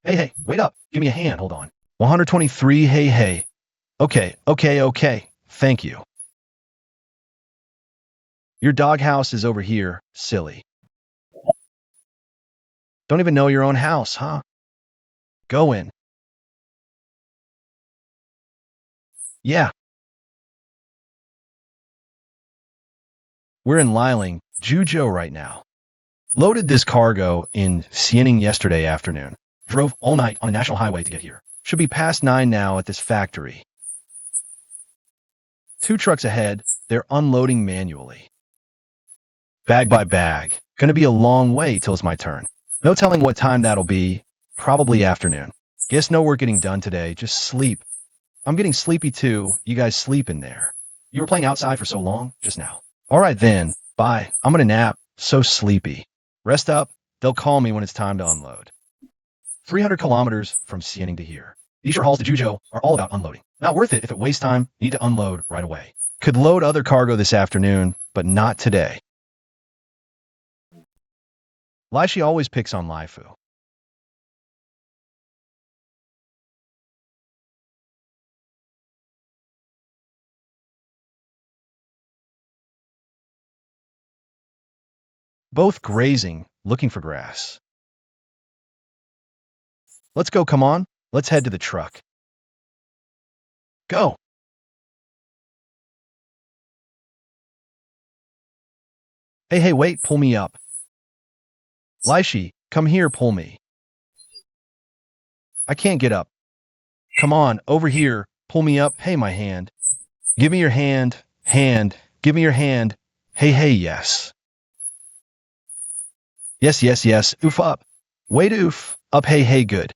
Hey, wait up. Give me a hand. Hold on. 123, hey. Okay. Thank you. Your doghouse is over here, silly. Don't even know your own house, huh? Go in. Yeah. We're in Liling, Juzhou right now. Loaded this cargo in Xianing yesterday afternoon. Drove all night on a national highway to get here. Should be past 9 now at this factory. 2 trucks ahead, they're unloading manually. Bag by bag. Gonna be a long way till it's my turn. No telling what time that'll be. Probably afternoon. Guess no work getting done today, just sleep. I'm getting sleepy too. You guys sleep in there. You were playing outside for so long, just now. Alright then, bye. I'm gonna nap. So sleepy. Rest up. They'll call me when it's time to unload. 300 kilometers from Xianing to here. These short hauls to Juzhou are all about unloading. Not worth it if it wastes time. Need to unload right away. Could load other cargo this afternoon, but not today. Laixi always picks on Laifu. Both grazing, looking for grass. Let's go, come on. Let's head to the truck. Go. Hey, wait, pull me up. Laixi, come here, pull me. I can't get up. Come on, over here, pull me up. Hey, my hand. Give me your hand. Give me your hand. Hey, yes. Yes. Oof up. Wait, oof. Up, hey, good.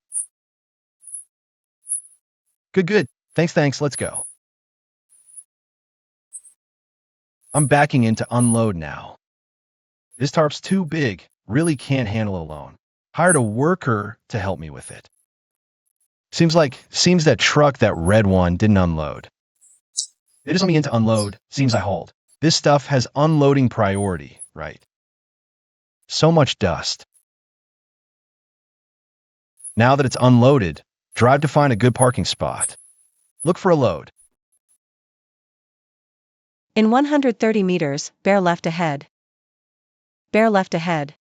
Good. Thanks, let's go. I'm backing in to unload now. This tarp's too big. Really can't handle it alone. Hired a worker to help me with it. Seems that truck, that red one, didn't unload. They just let me in to unload. Seems I hauled. This stuff has unloading priority, right? So much dust. Now that it's unloaded, drive to find a good parking spot. Look for a load. In 130 meters, bear left ahead. Bear left ahead.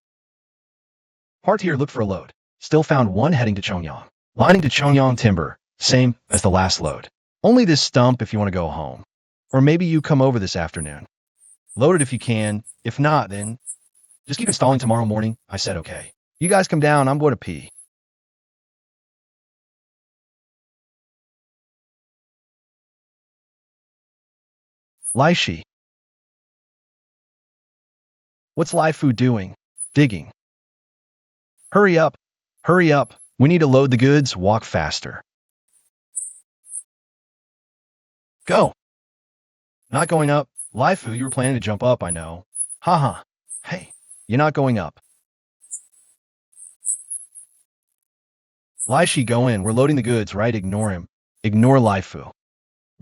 Part here, look for a load. Still found one heading to Chongyang. Lining to Chongyang timber, same as the last load. Only this stump if you want to go home. Or maybe you come over this afternoon. Load it if you can. If not, then just keep installing tomorrow morning. I said okay. You guys come down, I'm going to pee. Laixi. What's Laifu doing? Digging. Hurry up. We need to load the goods, walk faster. Go. Not going up. Laifu, you were planning to jump up, I know. Haha. Hey, you're not going up. Laixi, go in. We're loading the goods, right? Ignore him. Ignore Laifu.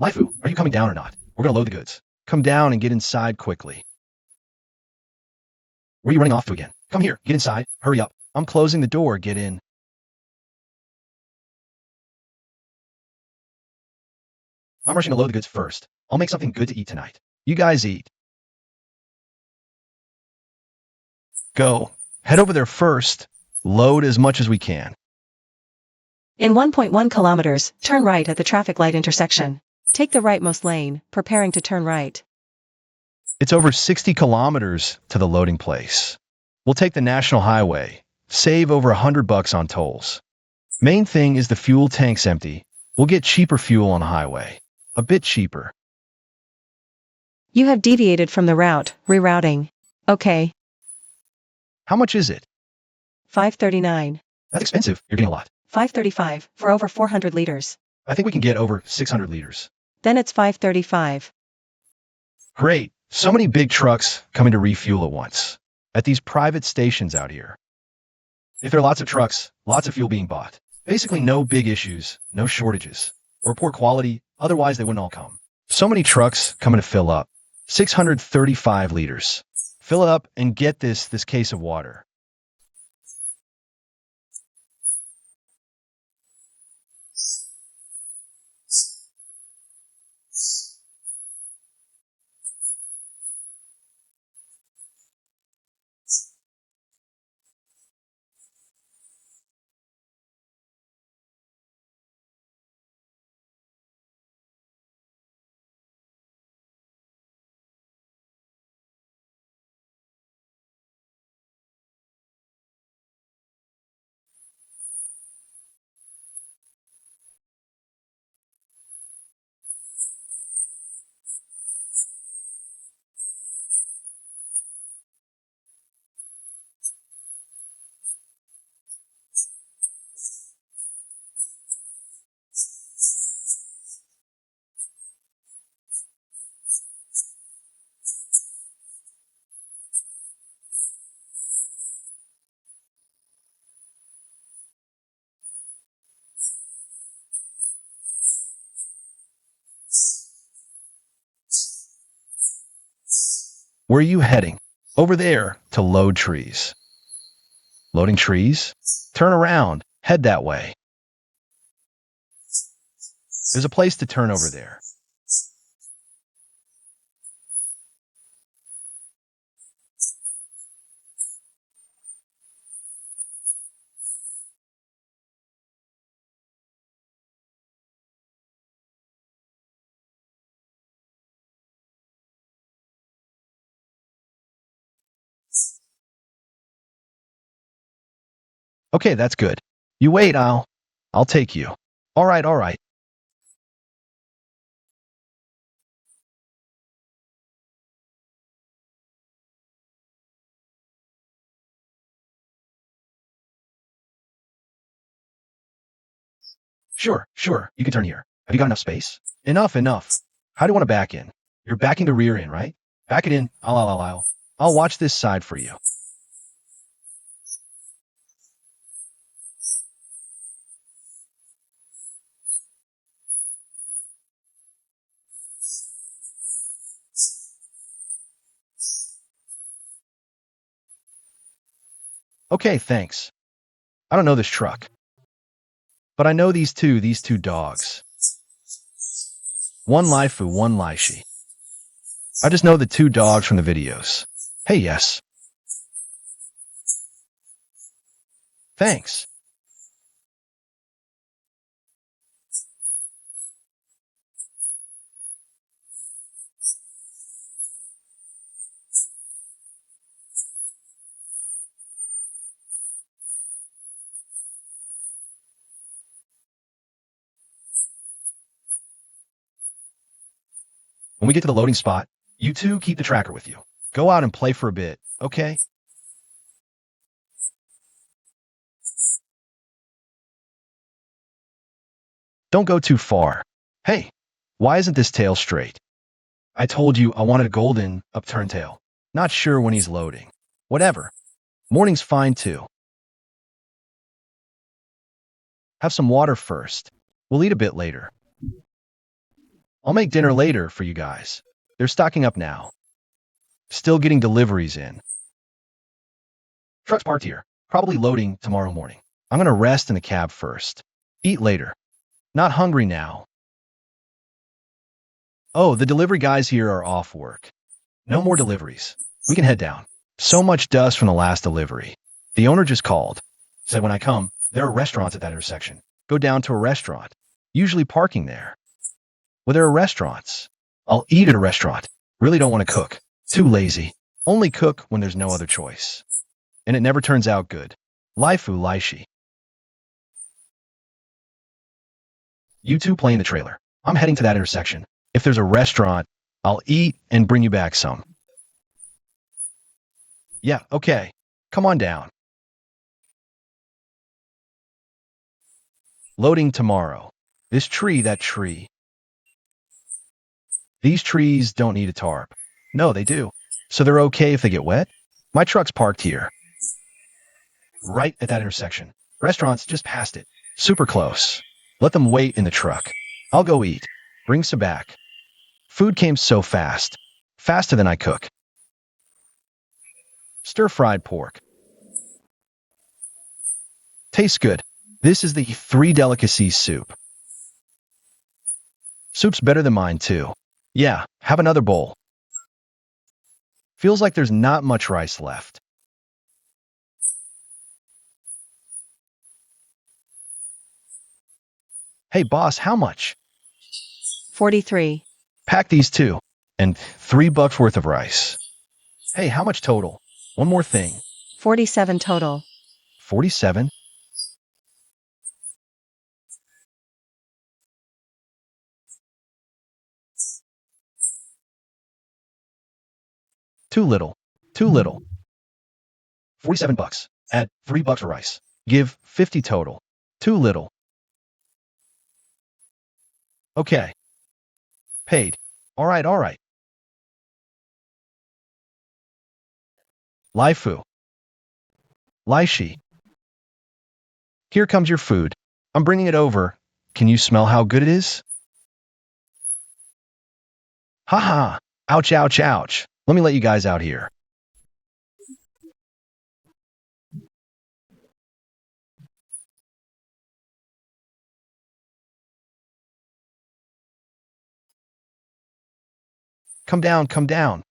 Laifu, are you coming down or not? We're going to load the goods. Come down and get inside quickly. Where are you running off to again? Come here. Get inside. Hurry up. I'm closing the door. Get in. I'm rushing to load the goods first. I'll make something good to eat tonight. You guys eat. Go. Head over there first. Load as much as we can. In 1.1 kilometers, turn right at the traffic light intersection. Take the rightmost lane, preparing to turn right. It's over 60 kilometers to the loading place. We'll take the national highway. Save over $100 on tolls. Main thing is the fuel tank's empty. We'll get cheaper fuel on the highway. A bit cheaper. You have deviated from the route, rerouting. Okay. How much is it? 539. That's expensive. You're getting a lot. 535, for over 400 liters. I think we can get over 600 liters. Then it's 535. Great. So many big trucks coming to refuel at once. At these private stations out here. If there are lots of trucks, lots of fuel being bought. Basically no big issues, no shortages. Or poor quality, otherwise they wouldn't all come. So many trucks coming to fill up. 635 liters. Fill it up and get this case of water. Where are you heading? Over there, to load trees. Loading trees? Turn around. Head that way. There's a place to turn over there. Okay, that's good. You wait, I'll take you. All right, all right. Sure, sure, you can turn here. Have you got enough space? Enough, enough. How do you want to back in? You're backing the rear in, right? Back it in. I'll watch this side for you. Okay, thanks. I don't know this truck, but I know these two dogs. One Laifu, one Laixi. I just know the two dogs from the videos. Hey, yes. Thanks. When we get to the loading spot, you two keep the tracker with you. Go out and play for a bit, okay? Don't go too far. Hey, why isn't this tail straight? I told you I wanted a golden, upturned tail. Not sure when he's loading. Whatever. Morning's fine too. Have some water first. We'll eat a bit later. I'll make dinner later for you guys. They're stocking up now. Still getting deliveries in. Truck's parked here. Probably loading tomorrow morning. I'm gonna rest in the cab first. Eat later. Not hungry now. Oh, the delivery guys here are off work. No more deliveries. We can head down. So much dust from the last delivery. The owner just called. Said when I come, there are restaurants at that intersection. Go down to a restaurant. Usually parking there. Well, there are restaurants. I'll eat at a restaurant. Really don't want to cook. Too lazy. Only cook when there's no other choice. And it never turns out good. Laifu Laixi. You two play in the trailer. I'm heading to that intersection. If there's a restaurant, I'll eat and bring you back some. Yeah, okay. Come on down. Loading tomorrow. This tree, that tree. These trees don't need a tarp. No, they do. So they're okay if they get wet? My truck's parked here. Right at that intersection. Restaurant's just past it. Super close. Let them wait in the truck. I'll go eat. Bring some back. Food came so fast. Faster than I cook. Stir-fried pork. Tastes good. This is the 3 delicacies soup. Soup's better than mine, too. Yeah, have another bowl. Feels like there's not much rice left. Hey, boss, how much? 43. Pack these two. And $3 worth of rice. Hey, how much total? One more thing. 47 total. 47? Too little. Too little. $47. Add $3 for rice. Give 50 total. Too little. Okay. Paid. All right, all right. Laifu. Laixi. Here comes your food. I'm bringing it over. Can you smell how good it is? Ha ha. Ouch, ouch, ouch. Let me let you guys out here. Come down, come down.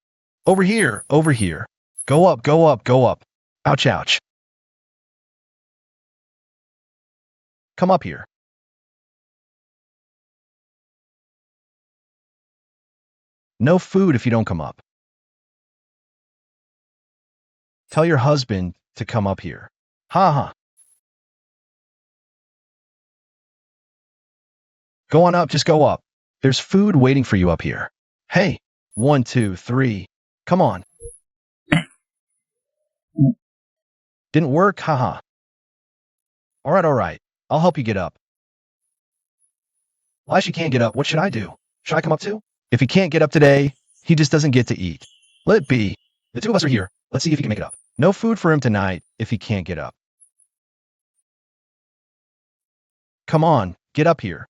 Over here, over here. Go up, go up, go up. Ouch, ouch. Come up here. No food if you don't come up. Tell your husband to come up here. Ha ha. Go on up, just go up. There's food waiting for you up here. Hey, 1, 2, 3. Come on. Didn't work, haha. All right. I'll help you get up. Laixi can't get up. What should I do? Should I come up too? If he can't get up today, he just doesn't get to eat. Let it be. The two of us are here. Let's see if he can make it up. No food for him tonight if he can't get up. Come on, get up here.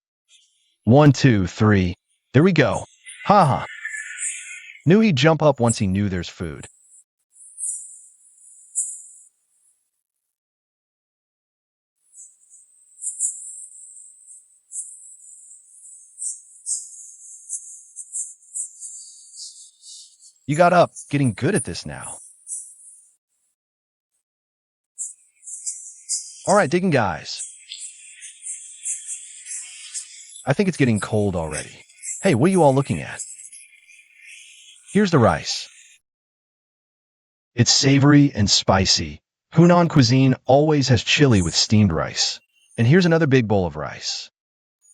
1, 2, 3. There we go. Haha. Knew he'd jump up once he knew there's food. You got up, getting good at this now. All right, digging guys. I think it's getting cold already. Hey, what are you all looking at? Here's the rice. It's savory and spicy. Hunan cuisine always has chili with steamed rice. And here's another big bowl of rice.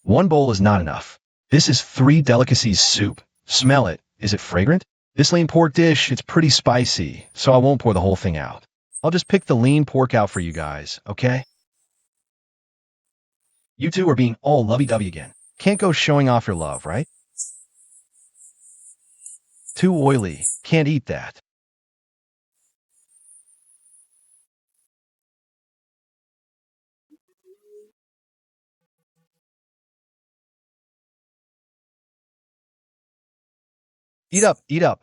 One bowl is not enough. This is 3 delicacies soup. Smell it. Is it fragrant? This lean pork dish, it's pretty spicy, so I won't pour the whole thing out. I'll just pick the lean pork out for you guys, okay? You two are being all lovey-dovey again. Can't go showing off your love, right? Too oily. Can't eat that. Eat up, eat up.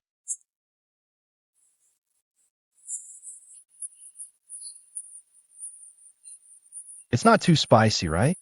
It's not too spicy, right?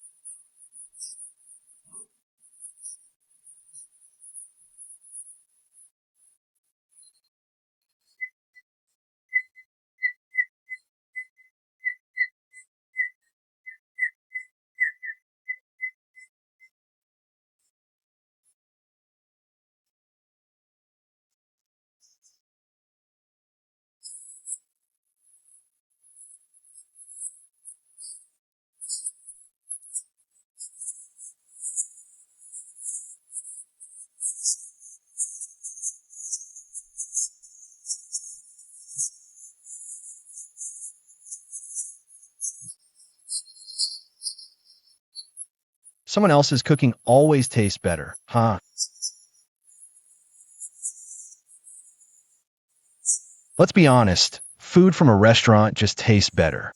Someone else's cooking always tastes better, huh? Let's be honest, food from a restaurant just tastes better.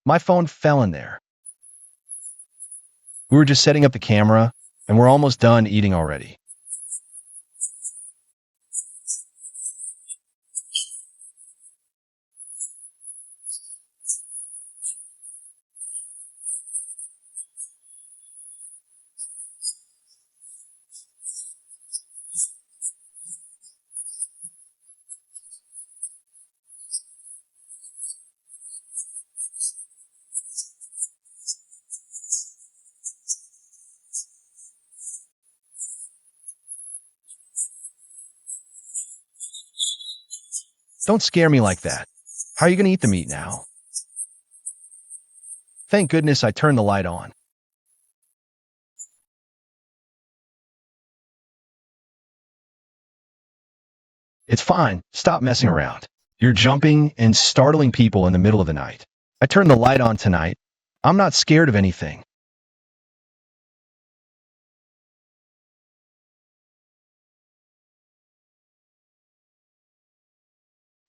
My phone fell in there. We were just setting up the camera, and we're almost done eating already. Don't scare me like that. How are you going to eat the meat now? Thank goodness I turned the light on. It's fine. Stop messing around. You're jumping and startling people in the middle of the night. I turned the light on tonight. I'm not scared of anything.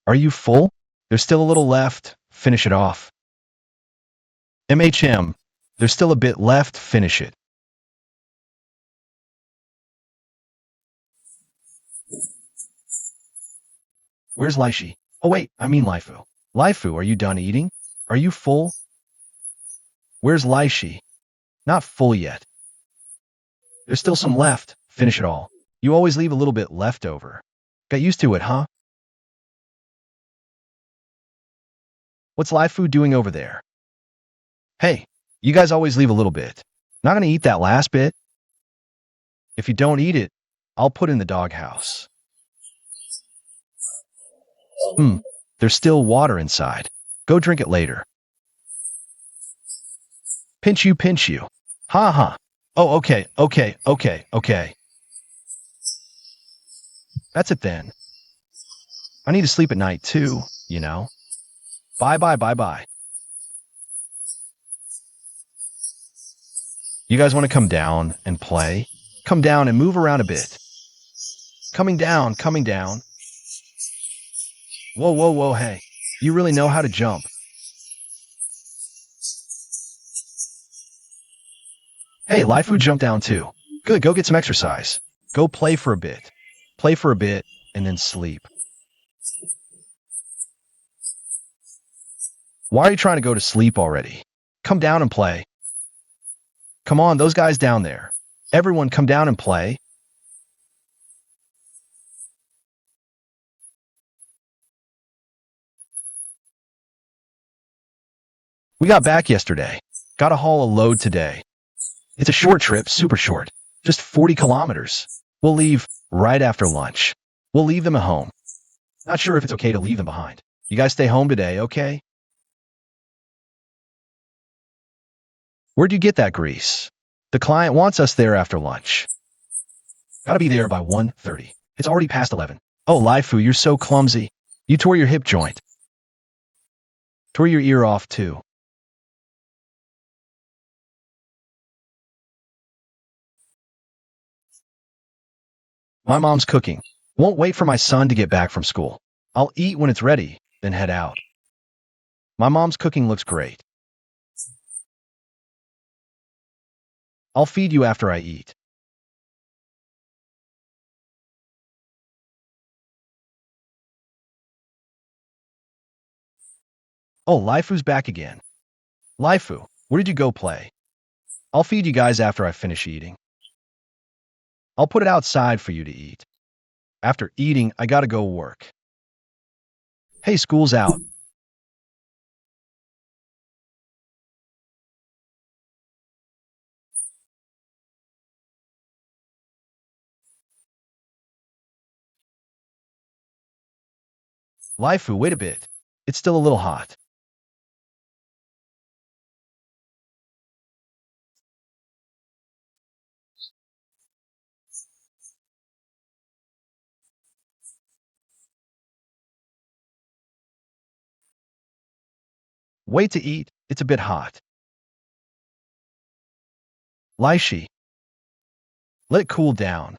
Are you full? There's still a little left. Finish it off. MHM. There's still a bit left, finish it. Where's Laixi? Oh wait, I mean Laifu. Laifu, are you done eating? Are you full? Where's Laixi? Not full yet. There's still some left, finish it all. You always leave a little bit left over. Got used to it, huh? What's Laifu doing over there? Hey, you guys always leave a little bit. Not gonna eat that last bit? If you don't eat it, I'll put in the doghouse. There's still water inside. Go drink it later. Pinch you, pinch you. Ha ha. Oh, okay. That's it then. I need to sleep at night too, you know. Bye. You guys want to come down and play? Come down and move around a bit. Coming down. Whoa, hey. You really know how to jump. Hey, Laifu jumped down too. Good, go get some exercise. Go play for a bit. And then sleep. Why are you trying to go to sleep already? Come down and play. Come on, those guys down there. Everyone come down and play. We got back yesterday. Got to haul a load today. It's a short trip, super short. Just 40 kilometers. We'll leave right after lunch. We'll leave them at home. Not sure if it's okay to leave them behind. You guys stay home today, okay? Where'd you get that grease? The client wants us there after lunch. Gotta be there by 1:30. It's already past 11. Oh, Laifu, you're so clumsy. You tore your hip joint. Tore your ear off, too. My mom's cooking. Won't wait for my son to get back from school. I'll eat when it's ready, then head out. My mom's cooking looks great. I'll feed you after I eat. Oh, Laifu's back again. Laifu, where did you go play? I'll feed you guys after I finish eating. I'll put it outside for you to eat. After eating, I gotta go work. Hey, school's out. Laifu, wait a bit. It's still a little hot. Wait to eat. It's a bit hot. Laixi, let it cool down.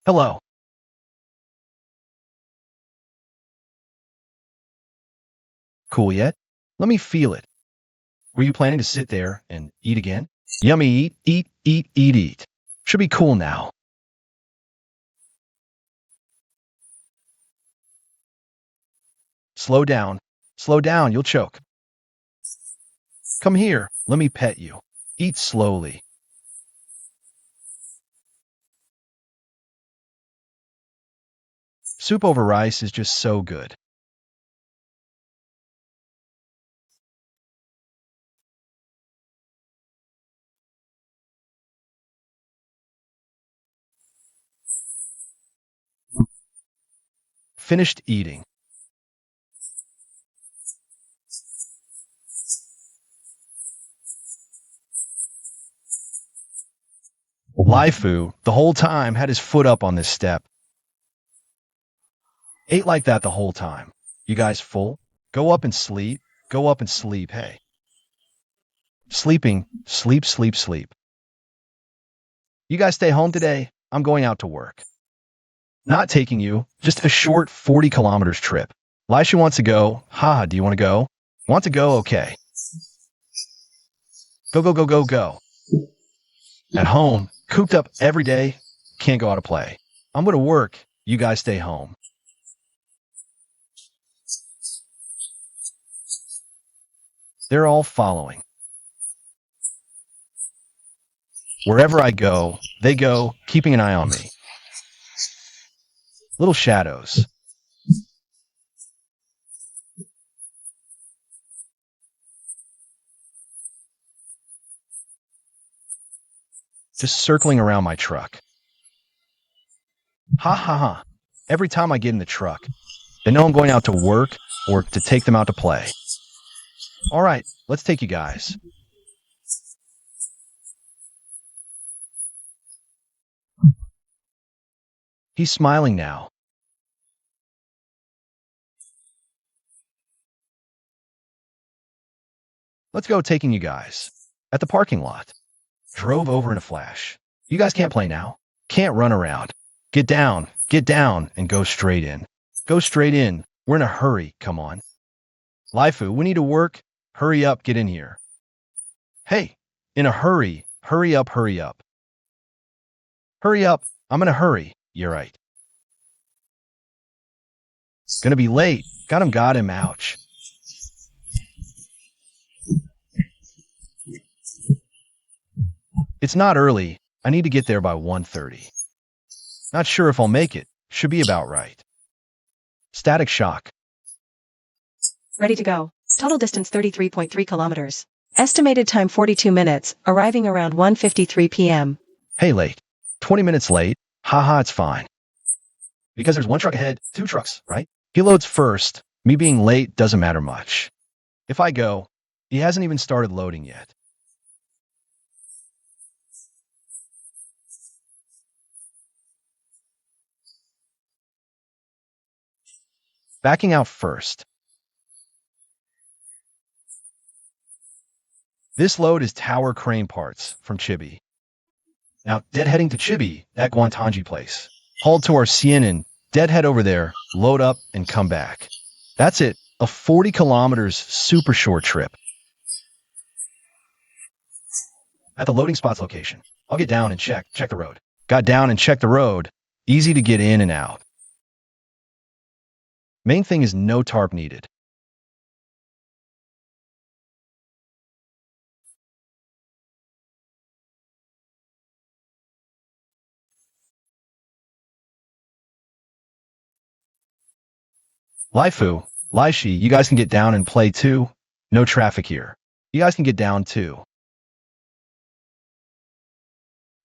Hello. Cool yet? Let me feel it. Were you planning to sit there and eat again? Yummy, eat. Should be cool now. Slow down, you'll choke. Come here, let me pet you. Eat slowly. Soup over rice is just so good. Finished eating. Laifu, the whole time, had his foot up on this step. Ate like that the whole time. You guys full? Go up and sleep. Hey. Sleeping. Sleep. You guys stay home today? I'm going out to work. Not taking you, just a short 40 kilometers trip. Laixi wants to go. Haha, do you want to go? Want to go? Okay. Go, go, go, go, go. At home, cooped up every day, can't go out to play. I'm going to work. You guys stay home. They're all following. Wherever I go, they go, keeping an eye on me. Little shadows. Just circling around my truck. Ha ha ha. Every time I get in the truck, they know I'm going out to work or to take them out to play. All right, let's take you guys. He's smiling now. Let's go taking you guys. At the parking lot. Drove over in a flash. You guys can't play now. Can't run around. Get down, and go straight in. Go straight in. We're in a hurry, come on. Laifu, we need to work. Hurry up, get in here. Hey, in a hurry. Hurry up, hurry up. Hurry up, I'm in a hurry. You're right. Gonna be late. Got him, ouch. It's not early. I need to get there by 1:30. Not sure if I'll make it. Should be about right. Static shock. Ready to go. Total distance 33.3 kilometers. Estimated time 42 minutes, arriving around 1:53 p.m. Hey, late. 20 minutes late. Haha, it's fine. Because there's one truck ahead, two trucks, right? He loads first. Me being late doesn't matter much. If I go, he hasn't even started loading yet. Backing out first. This load is tower crane parts from Chibi. Now, deadheading to Chibi, that Guantanji place. Hauled to our Cienin, deadhead over there, load up, and come back. That's it, a 40 kilometers super short trip. At the loading spot's location, I'll get down and check the road. Got down and checked the road, easy to get in and out. Main thing is no tarp needed. Laifu, Laixi, you guys can get down and play too. No traffic here. You guys can get down too.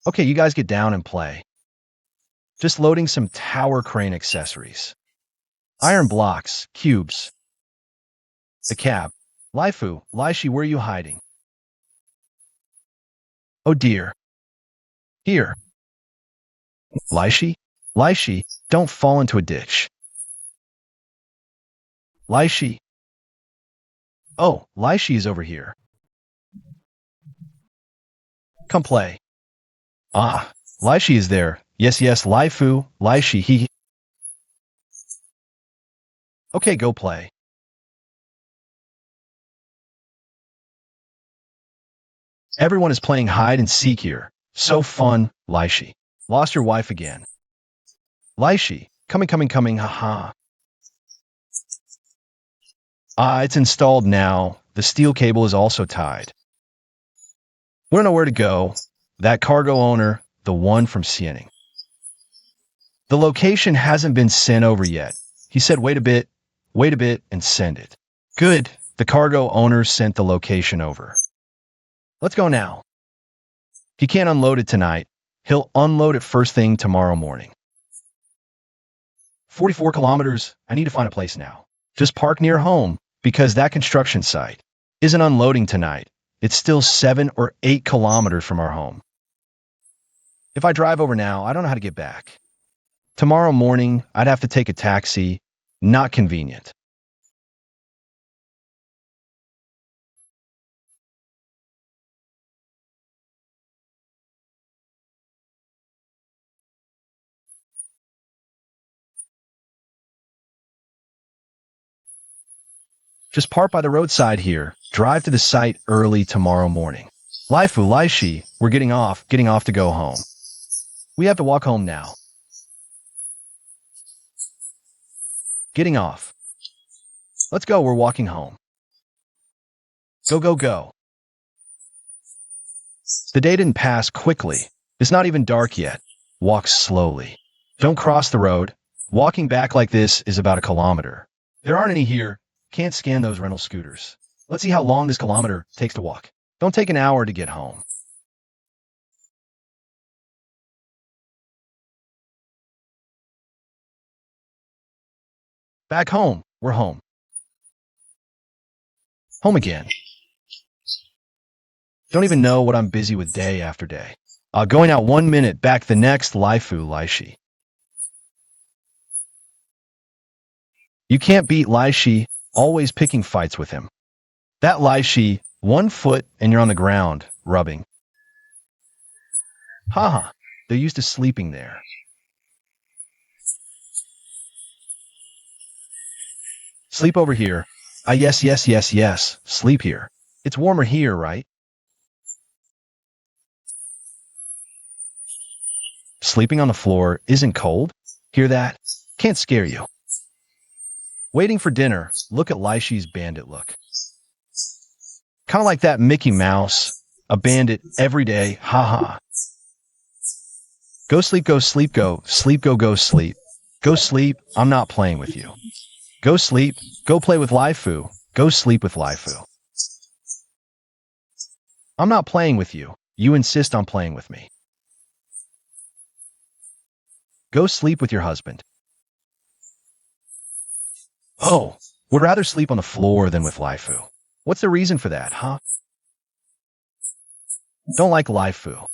Okay, you guys get down and play. Just loading some tower crane accessories. Iron blocks, cubes. The cab. Laifu, Laixi, where are you hiding? Oh dear. Here. Laixi? Laixi, don't fall into a ditch. Laixi. Oh, Laixi is over here. Come play. Ah, Laixi is there. Yes, Laifu, Laixi, he. Okay, go play. Everyone is playing hide and seek here. So fun, Laixi. Lost your wife again. Laixi, coming, haha. Ah, it's installed now. The steel cable is also tied. We don't know where to go. That cargo owner, the one from Ciening. The location hasn't been sent over yet. He said wait a bit, and send it. Good, the cargo owner sent the location over. Let's go now. He can't unload it tonight. He'll unload it first thing tomorrow morning. 44 kilometers, I need to find a place now. Just park near home, because that construction site isn't unloading tonight. It's still 7 or 8 kilometers from our home. If I drive over now, I don't know how to get back. Tomorrow morning, I'd have to take a taxi. Not convenient. Just park by the roadside here. Drive to the site early tomorrow morning. Laifu, Laixi, we're getting off to go home. We have to walk home now. Getting off. Let's go, we're walking home. Go, go, go. The day didn't pass quickly. It's not even dark yet. Walk slowly. Don't cross the road. Walking back like this is about 1 kilometer. There aren't any here. Can't scan those rental scooters. Let's see how long this kilometer takes to walk. Don't take an hour to get home. Back home. We're home. Home again. Don't even know what I'm busy with day after day. Going out 1 minute, back the next, Laifu, Laixi. You can't beat Laixi, always picking fights with him. That Laixi, 1 foot and you're on the ground, rubbing. Haha, they're used to sleeping there. Sleep over here. Yes, yes, yes, yes, sleep here. It's warmer here, right? Sleeping on the floor isn't cold? Hear that? Can't scare you. Waiting for dinner, look at Laixi's bandit look. Kind of like that Mickey Mouse, a bandit every day, haha. Go sleep, go sleep, go sleep, go sleep. Go sleep, I'm not playing with you. Go sleep, go play with Laifu, go sleep with Laifu. I'm not playing with you, you insist on playing with me. Go sleep with your husband. Oh, would rather sleep on the floor than with Laifu. What's the reason for that, huh? Don't like Laifu.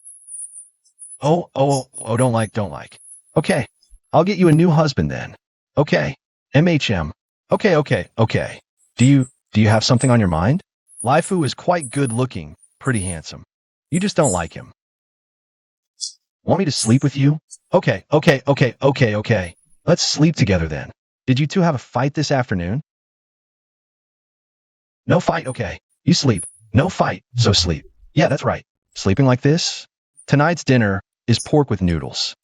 Oh, don't like. Okay, I'll get you a new husband then. Okay, MHM. Okay. Do you have something on your mind? Laifu is quite good looking, pretty handsome. You just don't like him. Want me to sleep with you? Okay. Let's sleep together then. Did you two have a fight this afternoon? No fight, okay. You sleep. No fight, so sleep. Yeah, that's right. Sleeping like this? Tonight's dinner is pork with noodles.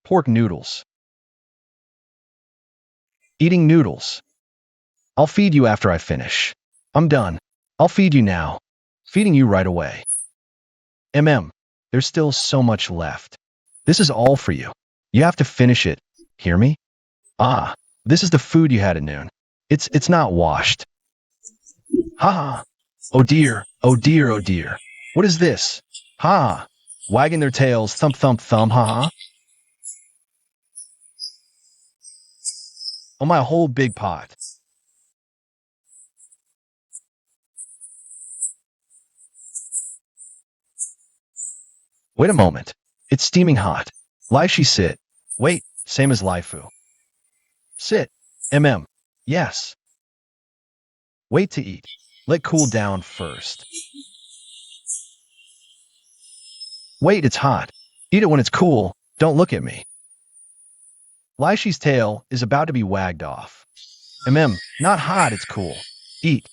Pork noodles. Eating noodles. I'll feed you after I finish. I'm done. I'll feed you now. Feeding you right away. There's still so much left. This is all for you. You have to finish it. Hear me? This is the food you had at noon. It's not washed. Ha. Oh dear. What is this? Ha. Wagging their tails, thump, ha. Oh, my whole big pot. Wait a moment. It's steaming hot. Laixi, sit. Wait, same as Laifu. Sit. Yes. Wait to eat. Let cool down first. Wait, it's hot. Eat it when it's cool. Don't look at me. Laixi's tail is about to be wagged off. Not hot, it's cool. Eat.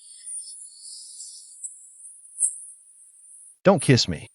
Don't kiss me.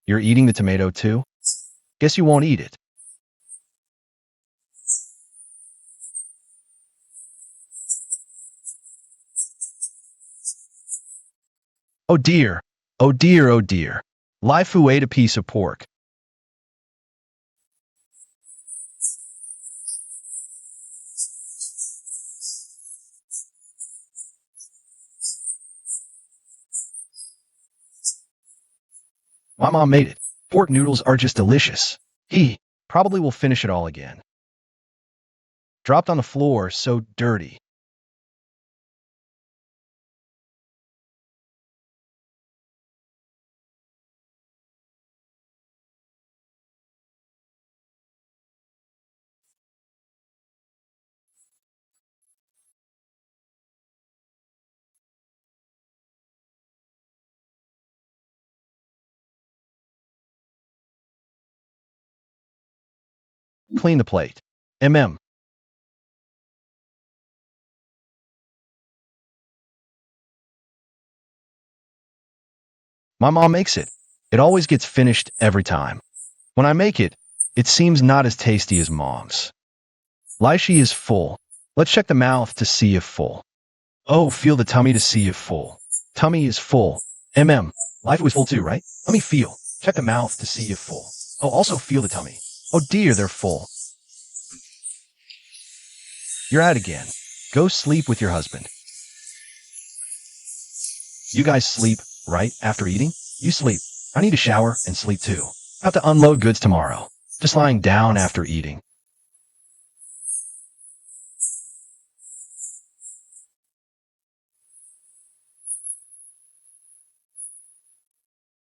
You're eating the tomato too? Guess you won't eat it. Oh dear. Laifu ate a piece of pork. My mom made it. Pork noodles are just delicious. He probably will finish it all again. Dropped on the floor, so dirty. Clean the plate. Mm. My mom makes it. It always gets finished every time. When I make it, it seems not as tasty as mom's. Laixi is full. Let's check the mouth to see if full. Oh, feel the tummy to see if full. Tummy is full. Laifu is full too, right? Let me feel. Check the mouth to see if full. Oh, also feel the tummy. Oh dear, they're full. You're out again. Go sleep with your husband. You guys sleep, right, after eating? You sleep. I need a shower and sleep too. Have to unload goods tomorrow. Just lying down after eating.